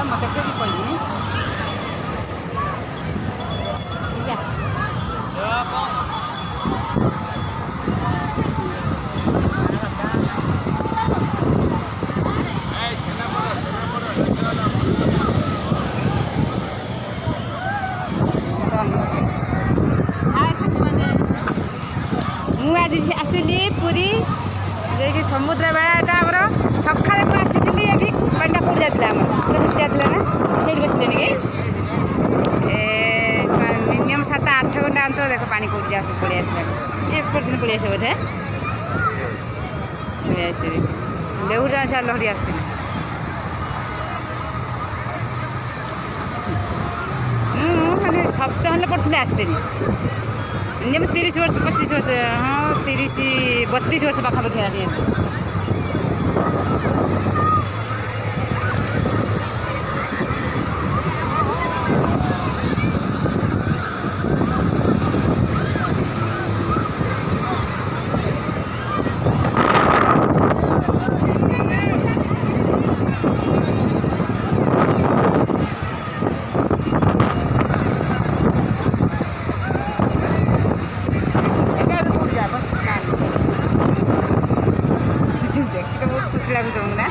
मत फिर कहनी मुझे आसली पूरी जे समुद्र बेलाटा आम सका आसी ये पाटा पड़ जाता जाता ना से बसले कि मिनिमम 7-8 घंटा अंतर देख पानी कौट जा पड़े आसला दिन पड़े आसे बोधे पड़े आस देवुरा से लहरी आस मैंने सप्ताह पड़े आसते जब 30 वर्ष 25 वर्ष हाँ 32 वर्ष पाखापाखि आदि तुमने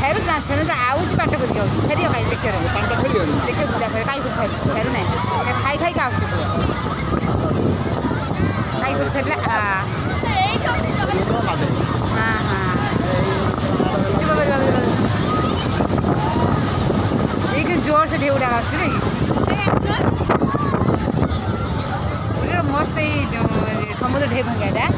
फेरू ना से आउची पाट कर फेर कहीं देख देख कहीं फेरू ना खाई खाई का खाई फेरला हाँ हाँ ये जोर से ढेउड़ा आस मस्त समुद्र ढे भंगा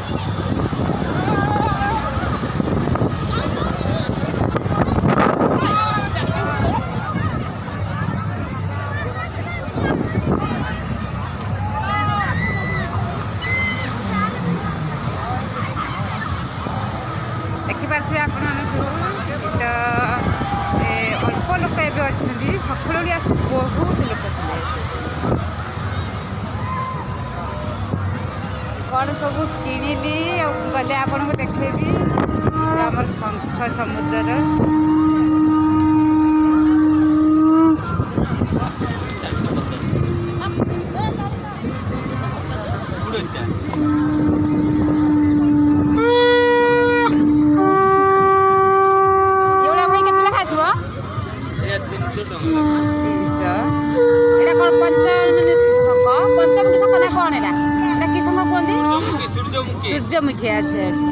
देखिपे आप तो अल्प लोक ए सखल बहुत लोक थे कौन सब किणिली गले आपन को देखेबी आम शंख समुद्र पंचमुखी शंख ना कौन है कि शंख कहते सूर्यमुखी अच्छा अच्छा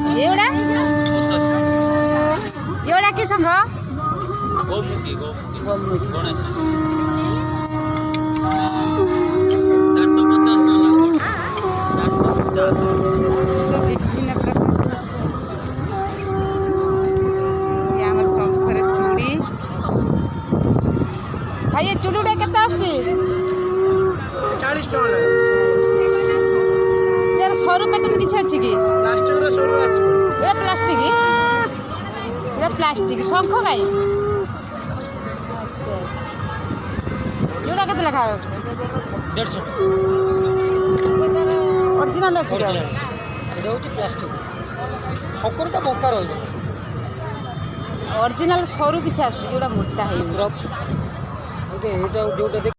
एवड़ा कि शंख विभिन्न प्रकार शंखर चूड़ी भाई ये चूड़ी गुड़ा के 40 टका यार सरू पैटर्न किसी अच्छी कि प्लास्टिक सरू ये प्लास्टिक शंख गाई अच्छा अच्छा जोड़ा के लिखा 150 ओरिजिनल अच्छी प्लास्टिक शंकर तो बंका रही ओरिजिनल सरू किसी आस मोटा है जो